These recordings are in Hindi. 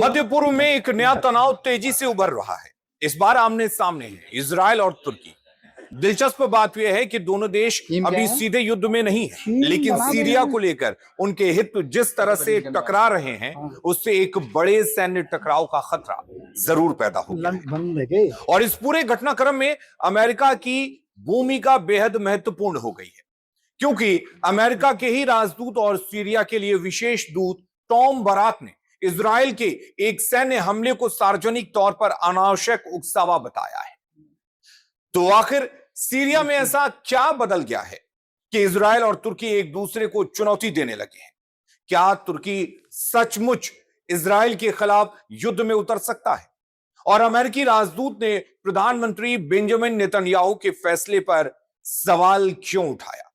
मध्य पूर्व में एक नया तनाव तेजी से उभर रहा है। इस बार आमने सामने है इजराइल और तुर्की। दिलचस्प बात यह है कि दोनों देश अभी सीधे युद्ध में नहीं है, लेकिन सीरिया को लेकर उनके हित जिस तरह से टकरा रहे हैं, उससे एक बड़े सैन्य टकराव का खतरा जरूर पैदा हो गया है। और इस पूरे घटनाक्रम में अमेरिका की भूमिका बेहद महत्वपूर्ण हो गई है, क्योंकि अमेरिका के ही राजदूत और सीरिया के लिए विशेष दूत टॉम बराक ने इजराइल के एक सैन्य हमले को सार्वजनिक तौर पर अनावश्यक उकसावा बताया है। तो आखिर सीरिया में ऐसा क्या बदल गया है कि इजराइल और तुर्की एक दूसरे को चुनौती देने लगे हैं? क्या तुर्की सचमुच इजराइल के खिलाफ युद्ध में उतर सकता है? और अमेरिकी राजदूत ने प्रधानमंत्री बेंजामिन नेतन्याहू के फैसले पर सवाल क्यों उठाया?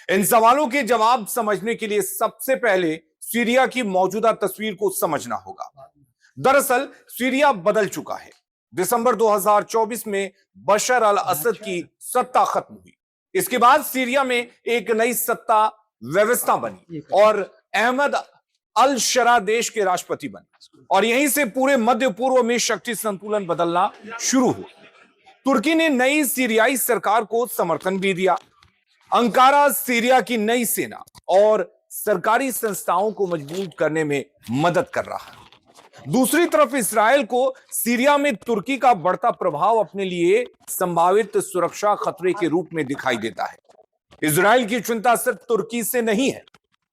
इन सवालों के जवाब समझने के लिए सबसे पहले सीरिया की मौजूदा तस्वीर को समझना होगा। दरअसल सीरिया बदल चुका है। दिसंबर 2024 में बशर अल असद की सत्ता खत्म हुई। इसके बाद सीरिया में एक नई सत्ता व्यवस्था बनी और अहमद अल शरा देश के राष्ट्रपति बने, और यहीं से पूरे मध्य पूर्व में शक्ति संतुलन बदलना शुरू हुआ। तुर्की ने नई सीरियाई सरकार को समर्थन भी दिया। अंकारा सीरिया की नई सेना और सरकारी संस्थाओं को मजबूत करने में मदद कर रहा है। दूसरी तरफ इस्राएल को सीरिया में तुर्की का बढ़ता प्रभाव अपने लिए संभावित सुरक्षा खतरे के रूप में दिखाई देता है। इस्राएल की चिंता सिर्फ तुर्की से नहीं है,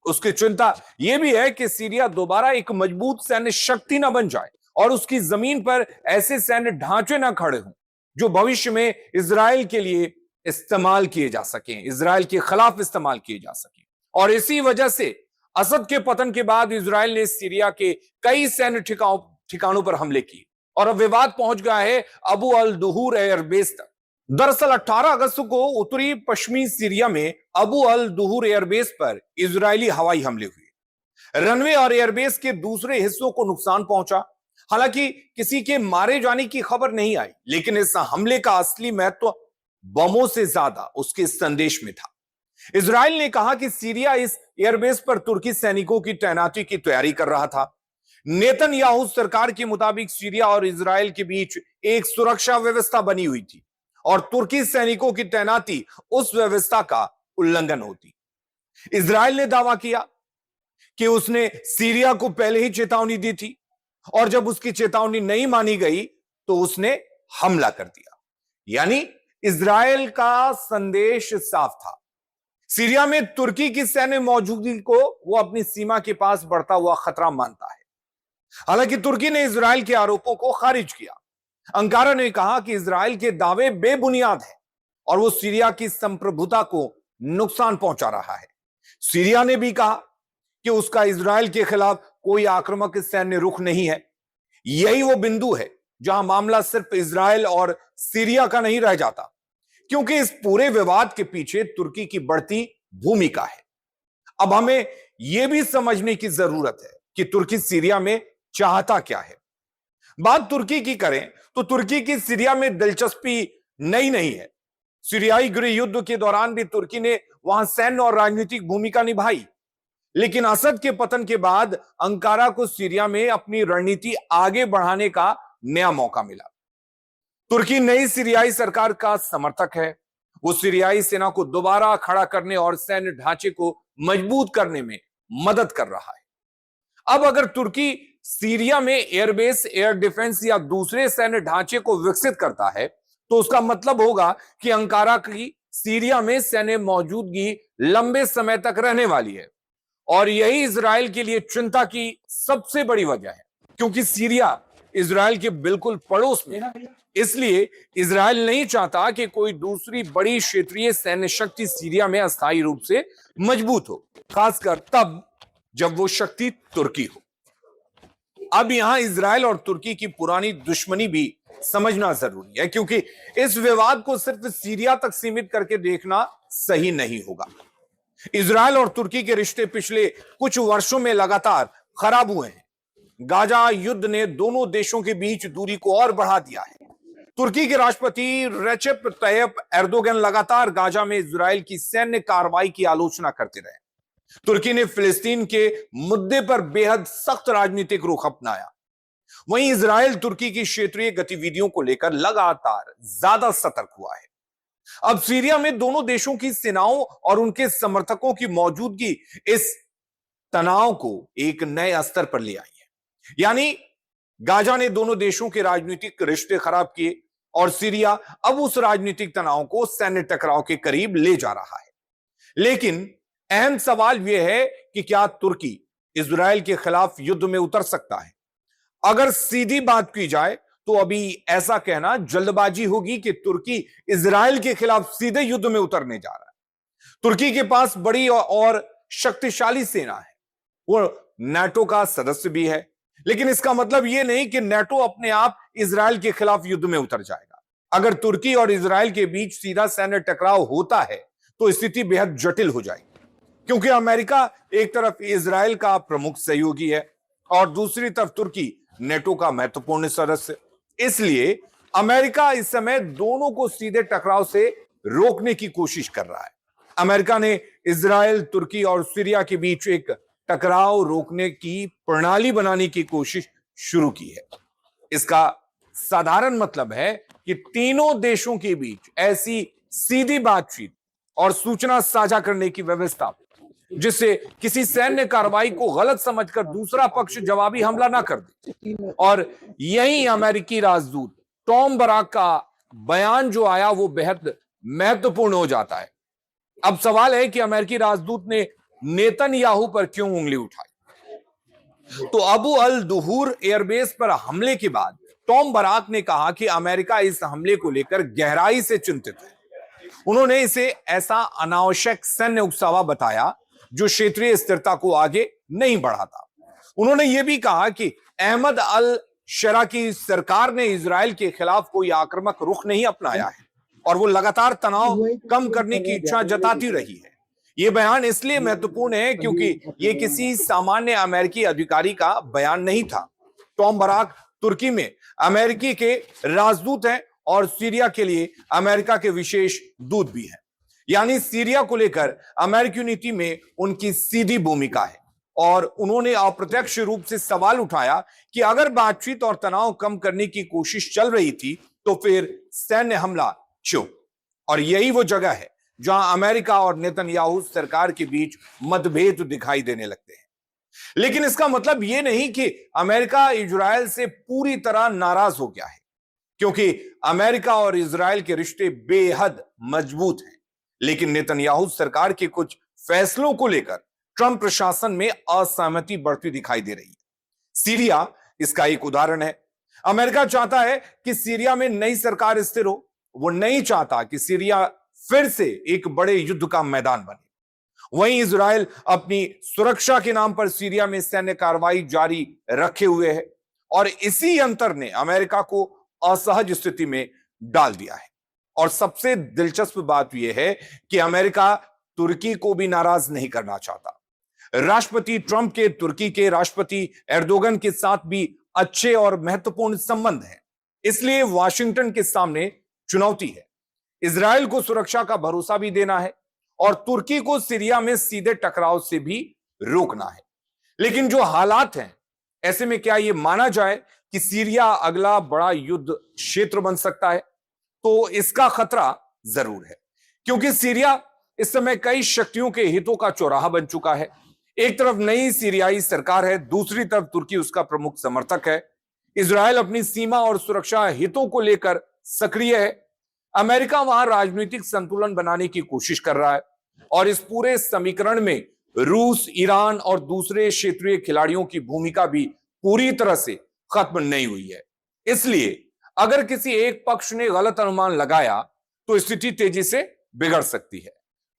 उसकी चिंता यह भी है कि सीरिया दोबारा एक मजबूत सैन्य शक्ति न बन जाए और उसकी जमीन पर ऐसे सैन्य ढांचे न खड़े हों जो भविष्य में इस्राएल के लिए इस्तेमाल किए जा सकें, इस्राएल के खिलाफ इस्तेमाल किए जा सकें। और इसी वजह से असद के पतन के बाद इजराइल ने सीरिया के कई सैन्य ठिकानों पर हमले किए और अब विवाद पहुंच गया है अबू अल दुहूर एयरबेस तक। दरअसल 18 अगस्त को उत्तरी पश्चिमी सीरिया में अबू अल दुहूर एयरबेस पर इजरायली हवाई हमले हुए। रनवे और एयरबेस के दूसरे हिस्सों को नुकसान पहुंचा। हालांकि किसी के मारे जाने की खबर नहीं आई, लेकिन इस हमले का असली महत्व बमों से ज्यादा उसके संदेश में था। इजराइल ने कहा कि सीरिया इस एयरबेस पर तुर्की सैनिकों की तैनाती की तैयारी कर रहा था। नेतन्याहू सरकार के मुताबिक सीरिया और इजराइल के बीच एक सुरक्षा व्यवस्था बनी हुई थी और तुर्की सैनिकों की तैनाती उस व्यवस्था का उल्लंघन होती। इजराइल ने दावा किया कि उसने सीरिया को पहले ही चेतावनी दी थी और जब उसकी चेतावनी नहीं मानी गई तो उसने हमला कर दिया। यानी इजराइल का संदेश साफ था, सीरिया में तुर्की की सैन्य मौजूदगी को वो अपनी सीमा के पास बढ़ता हुआ खतरा मानता है। हालांकि तुर्की ने इजराइल के आरोपों को खारिज किया। अंकारा ने कहा कि इजराइल के दावे बेबुनियाद हैं और वो सीरिया की संप्रभुता को नुकसान पहुंचा रहा है। सीरिया ने भी कहा कि उसका इजराइल के खिलाफ कोई आक्रामक सैन्य रुख नहीं है। यही वो बिंदु है जहां मामला सिर्फ इजराइल और सीरिया का नहीं रह जाता, क्योंकि इस पूरे विवाद के पीछे तुर्की की बढ़ती भूमिका है। अब हमें यह भी समझने की जरूरत है कि तुर्की सीरिया में चाहता क्या है। बात तुर्की की करें तो तुर्की की सीरिया में दिलचस्पी नई नहीं है। सीरियाई गृह युद्ध के दौरान भी तुर्की ने वहां सैन्य और राजनीतिक भूमिका निभाई, लेकिन असद के पतन के बाद अंकारा को सीरिया में अपनी रणनीति आगे बढ़ाने का नया मौका मिला। तुर्की नई सीरियाई सरकार का समर्थक है। वो सीरियाई सेना को दोबारा खड़ा करने और सैन्य ढांचे को मजबूत करने में मदद कर रहा है। अब अगर तुर्की सीरिया में एयरबेस, एयर डिफेंस या दूसरे सैन्य ढांचे को विकसित करता है तो उसका मतलब होगा कि अंकारा की सीरिया में सैन्य मौजूदगी लंबे समय तक रहने वाली है। और यही इजराइल के लिए चिंता की सबसे बड़ी वजह है, क्योंकि सीरिया इजराइल के बिल्कुल पड़ोस में है। इसलिए इजराइल नहीं चाहता कि कोई दूसरी बड़ी क्षेत्रीय सैन्य शक्ति सीरिया में अस्थायी रूप से मजबूत हो, खासकर तब जब वो शक्ति तुर्की हो। अब यहां इजराइल और तुर्की की पुरानी दुश्मनी भी समझना जरूरी है, क्योंकि इस विवाद को सिर्फ सीरिया तक सीमित करके देखना सही नहीं होगा। इजराइल और तुर्की के रिश्ते पिछले कुछ वर्षों में लगातार खराब हुए हैं। गाजा युद्ध ने दोनों देशों के बीच दूरी को और बढ़ा दिया है। तुर्की के राष्ट्रपति रेसेप तय्यप एर्दोगन लगातार गाजा में इजराइल की सैन्य कार्रवाई की आलोचना करते रहे। तुर्की ने फिलिस्तीन के मुद्दे पर बेहद सख्त राजनीतिक रुख अपनाया। वहीं इजराइल तुर्की की क्षेत्रीय गतिविधियों को लेकर लगातार ज्यादा सतर्क हुआ है। अब सीरिया में दोनों देशों की सेनाओं और उनके समर्थकों की मौजूदगी इस तनाव को एक नए स्तर पर ले आई है। यानी गाजा ने दोनों देशों के राजनीतिक रिश्ते खराब किए और सीरिया अब उस राजनीतिक तनाव को सैन्य टकराव के करीब ले जा रहा है। लेकिन अहम सवाल यह है कि क्या तुर्की इजराइल के खिलाफ युद्ध में उतर सकता है? अगर सीधी बात की जाए तो अभी ऐसा कहना जल्दबाजी होगी कि तुर्की इजराइल के खिलाफ सीधे युद्ध में उतरने जा रहा है। तुर्की के पास बड़ी और शक्तिशाली सेना है, वो नाटो का सदस्य भी है, लेकिन इसका मतलब यह नहीं कि नाटो अपने आप इजराइल के खिलाफ युद्ध में उतर जाएगा। अगर तुर्की और इजराइल के बीच सीधा सैन्य टकराव होता है तो स्थिति बेहद जटिल हो जाएगी, क्योंकि अमेरिका एक तरफ इजराइल का प्रमुख सहयोगी है और दूसरी तरफ तुर्की नाटो का महत्वपूर्ण सदस्य। इसलिए अमेरिका इस समय दोनों को सीधे टकराव से रोकने की कोशिश कर रहा है। अमेरिका ने इजराइल, तुर्की और सीरिया के बीच एक टकराव रोकने की प्रणाली बनाने की कोशिश शुरू की है। इसका साधारण मतलब है कि तीनों देशों के बीच ऐसी सीधी बातचीत और सूचना साझा करने की व्यवस्था जिससे किसी सैन्य कार्रवाई को गलत समझकर दूसरा पक्ष जवाबी हमला ना कर दे। और यही अमेरिकी राजदूत टॉम बराक का बयान जो आया वो बेहद महत्वपूर्ण हो जाता है। अब सवाल है कि अमेरिकी राजदूत ने नेतन्याहू पर क्यों उंगली उठाई। तो अबू अल दुहूर एयरबेस पर हमले के बाद टॉम बराक ने कहा कि अमेरिका इस हमले को लेकर गहराई से चिंतित है। उन्होंने इसे ऐसा अनावश्यक सैन्य उकसावा बताया जो क्षेत्रीय स्थिरता को आगे नहीं बढ़ाता। उन्होंने यह भी कहा कि अहमद अल शरा की सरकार ने इजराइल के खिलाफ कोई आक्रामक रुख नहीं अपनाया है और वो लगातार तनाव कम करने की इच्छा जताती रही है। यह बयान इसलिए महत्वपूर्ण है क्योंकि यह किसी सामान्य अमेरिकी अधिकारी का बयान नहीं था। टॉम बराक तुर्की में अमेरिकी के राजदूत हैं और सीरिया के लिए अमेरिका के विशेष दूत भी हैं। यानी सीरिया को लेकर अमेरिकी नीति में उनकी सीधी भूमिका है और उन्होंने अप्रत्यक्ष रूप से सवाल उठाया कि अगर बातचीत और तनाव कम करने की कोशिश चल रही थी तो फिर सैन्य हमला क्यों? और यही वो जगह है जहां अमेरिका और नेतन्याहू सरकार के बीच मतभेद दिखाई देने लगते हैं। लेकिन इसका मतलब यह नहीं कि अमेरिका इजराइल से पूरी तरह नाराज हो गया है, क्योंकि अमेरिका और इजराइल के रिश्ते बेहद मजबूत हैं। लेकिन नेतन्याहू सरकार के कुछ फैसलों को लेकर ट्रंप प्रशासन में असहमति बढ़ती दिखाई दे रही है। सीरिया इसका एक उदाहरण है। अमेरिका चाहता है कि सीरिया में नई सरकार स्थिर हो। वो नहीं चाहता कि सीरिया फिर से एक बड़े युद्ध का मैदान बने। वहीं इजराइल अपनी सुरक्षा के नाम पर सीरिया में सैन्य कार्रवाई जारी रखे हुए है और इसी अंतर ने अमेरिका को असहज स्थिति में डाल दिया है। और सबसे दिलचस्प बात यह है कि अमेरिका तुर्की को भी नाराज नहीं करना चाहता। राष्ट्रपति ट्रंप के तुर्की के राष्ट्रपति एर्दोगन के साथ भी अच्छे और महत्वपूर्ण संबंध हैं। इसलिए वाशिंगटन के सामने चुनौती है। इजराइल को सुरक्षा का भरोसा भी देना है और तुर्की को सीरिया में सीधे टकराव से भी रोकना है। लेकिन जो हालात हैं, ऐसे में क्या यह माना जाए कि सीरिया अगला बड़ा युद्ध क्षेत्र बन सकता है? तो इसका खतरा जरूर है, क्योंकि सीरिया इस समय कई शक्तियों के हितों का चौराहा बन चुका है। एक तरफ नई सीरियाई सरकार है, दूसरी तरफ तुर्की उसका प्रमुख समर्थक है। इजराइल अपनी सीमा और सुरक्षा हितों को लेकर सक्रिय है। अमेरिका वहां राजनीतिक संतुलन बनाने की कोशिश कर रहा है और इस पूरे समीकरण में रूस, ईरान और दूसरे क्षेत्रीय खिलाड़ियों की भूमिका भी पूरी तरह से खत्म नहीं हुई है। इसलिए अगर किसी एक पक्ष ने गलत अनुमान लगाया तो स्थिति तेजी से बिगड़ सकती है।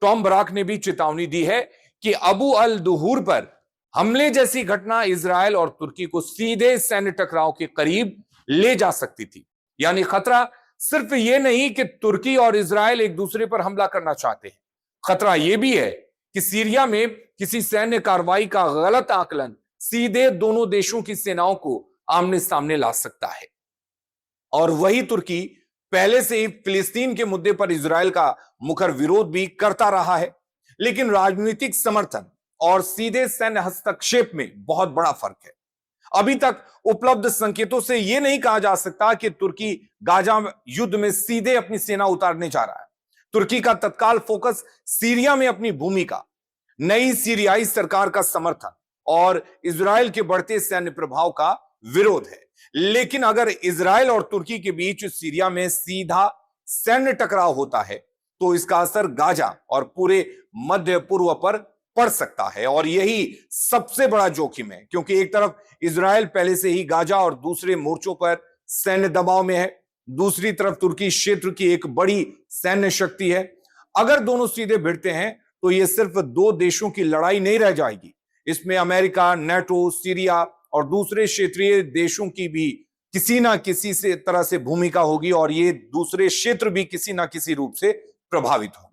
टॉम बराक ने भी चेतावनी दी है कि अबू अल दुहूर पर हमले जैसी घटना इजराइल और तुर्की को सीधे सैन्य टकराव के करीब ले जा सकती थी। यानी खतरा सिर्फ यह नहीं कि तुर्की और इजराइल एक दूसरे पर हमला करना चाहते हैं, खतरा यह भी है कि सीरिया में किसी सैन्य कार्रवाई का गलत आकलन सीधे दोनों देशों की सेनाओं को आमने सामने ला सकता है। और वही तुर्की पहले से ही फिलिस्तीन के मुद्दे पर इजराइल का मुखर विरोध भी करता रहा है। लेकिन राजनीतिक समर्थन और सीधे सैन्य हस्तक्षेप में बहुत बड़ा फर्क है। अभी तक उपलब्ध संकेतों से यह नहीं कहा जा सकता कि तुर्की गाजा युद्ध में सीधे अपनी सेना उतारने जा रहा है। तुर्की का तत्काल फोकस सीरिया में अपनी भूमिका, नई सीरियाई सरकार का समर्थन और इजराइल के बढ़ते सैन्य प्रभाव का विरोध है। लेकिन अगर इजराइल और तुर्की के बीच सीरिया में सीधा सैन्य टकराव होता है तो इसका असर गाजा और पूरे मध्य पूर्व पर पड़ सकता है, और यही सबसे बड़ा जोखिम है, क्योंकि एक तरफ इजराइल पहले से ही गाजा और दूसरे मोर्चों पर सैन्य दबाव में है, दूसरी तरफ तुर्की क्षेत्र की एक बड़ी सैन्य शक्ति है। अगर दोनों सीधे भिड़ते हैं तो यह सिर्फ दो देशों की लड़ाई नहीं रह जाएगी, इसमें अमेरिका, नाटो, सीरिया और दूसरे क्षेत्रीय देशों की भी किसी ना किसी से तरह से भूमिका होगी, और ये दूसरे क्षेत्र भी किसी ना किसी रूप से प्रभावित होंगे।